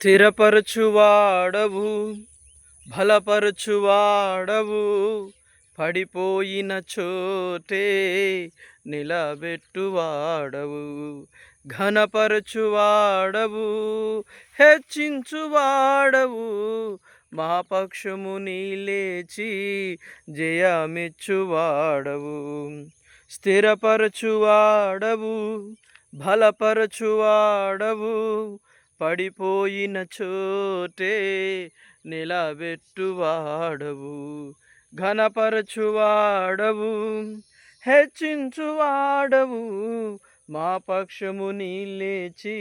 స్థిరపరచువాడవు, బలపరచువాడవు, పడిపోయిన చోటే నిలబెట్టువాడవు, ఘనపరచువాడవు, హెచ్చించువాడవు, మా పక్షము లేచి జయమిచ్చువాడవు. స్థిరపరచువాడవు, బలపరచువాడవు, పడిపోయిన చోటే నిలబెట్టువాడవు, ఘనపరచువాడవు, హెచ్చించువాడవు, మా పక్షము లేచి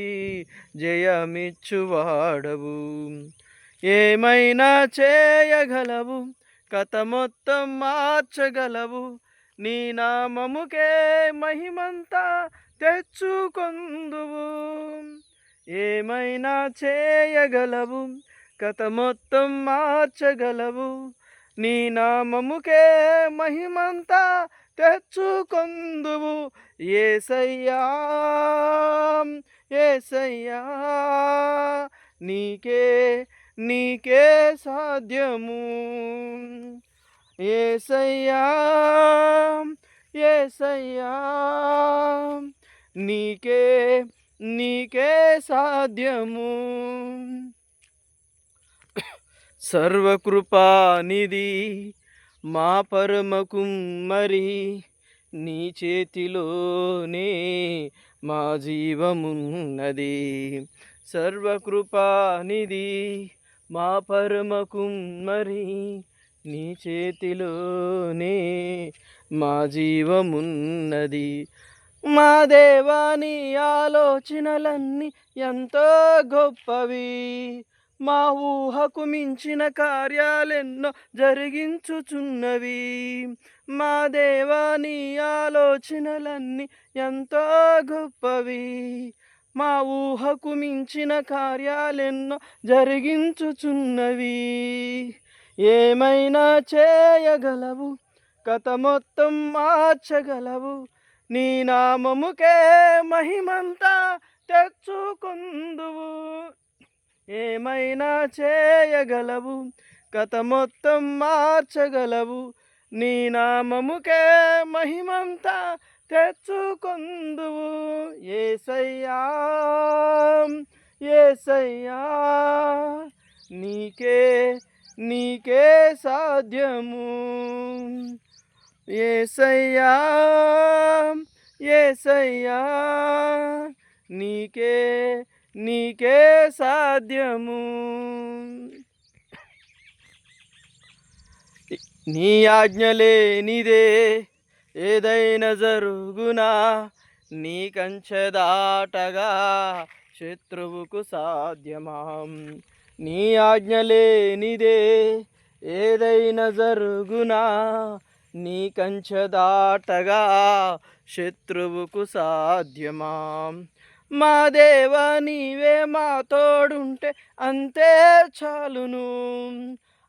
జయమిచ్చువాడవు. ఏమైనా చేయగలవు, కథ మొత్తం మార్చగలవు, నీ నామముకే మహిమంతా తెచ్చుకొందువు. ఏమైనా చేయగలవు, కథ మొత్తం మార్చగలవు, నీ నామముకే మహిమంతా తెచ్చుకొందువు. యేసయ్యా యేసయ్యా, నీకే సాధ్యము. యేసయ్యా యేసయ్యా, నీకే సాధ్యము. సర్వకృపానిధి మా పరమ కుమ్మరి, నీ చేతిలోనే మా జీవమున్నది. సర్వకృపానిధి మా పరమ కుమ్మరి, నీ చేతిలోనే మా జీవమున్నది. మా దేవాని ఆలోచనలన్నీ ఎంతో గొప్పవి, మా ఊహకు మించిన కార్యాలెన్నో జరిగించుచున్నవి. మా దేవాని ఆలోచనలన్నీ ఎంతో గొప్పవి, మా ఊహకు మించిన కార్యాలెన్నో జరిగించుచున్నవి. ఏమైనా చేయగలవు, కథ మొత్తం మార్చగలవు, నీ నామముకే మహిమంతా తెచ్చుకొందువు. ఏమైనా చేయగలవు, కథ మొత్తం మార్చగలవు, నీ నామముకే మహిమంతా తెచ్చుకొందువు. యేసయ్యా యేసయ్యా, నీకే సాధ్యము. యేసయ్యా యేసయ్యా, నీకే సాధ్యము. నీ ఆజ్ఞ లేనిదే ఏదైనా జరుగునా, నీ కంచె దాటగా శత్రువుకు సాధ్యమా. నీ ఆజ్ఞ లేనిదే ఏదైనా జరుగునా, నీ కంచె దాటగా శత్రువుకు సాధ్యమా. మా దేవా నీవే మా తోడుంటే అంతే చాలును,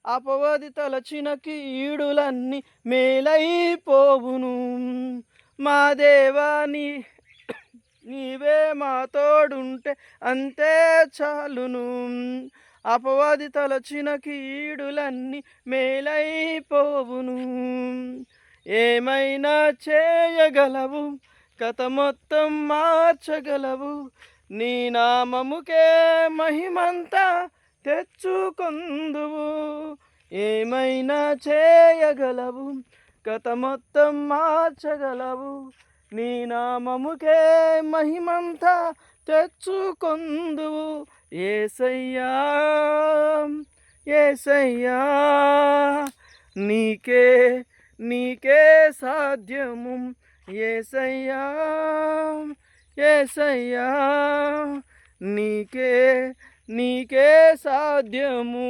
అపవాది తలచిన కీడులన్నీ మేలైపోవును. మా దేవా నీవే మా తోడుంటే అంతే చాలును, అపవాది తలచిన కీడులన్నీ మేలైపోవును. ఏమైనా చేయగలవు, కథ మొత్తం మార్చగలవు, నీ నామముకే మహిమంతా తెచ్చుకొందువు. ఏమైనా చేయగలవు, కథ మొత్తం మార్చగలవు, నీ నామముకే మహిమంతా తెచ్చుకొందువు. యేసయ్యా యేసయ్యా, నీకే సాధ్యము. యేసయ్యా యేసయ్యా, నీకే సాధ్యము.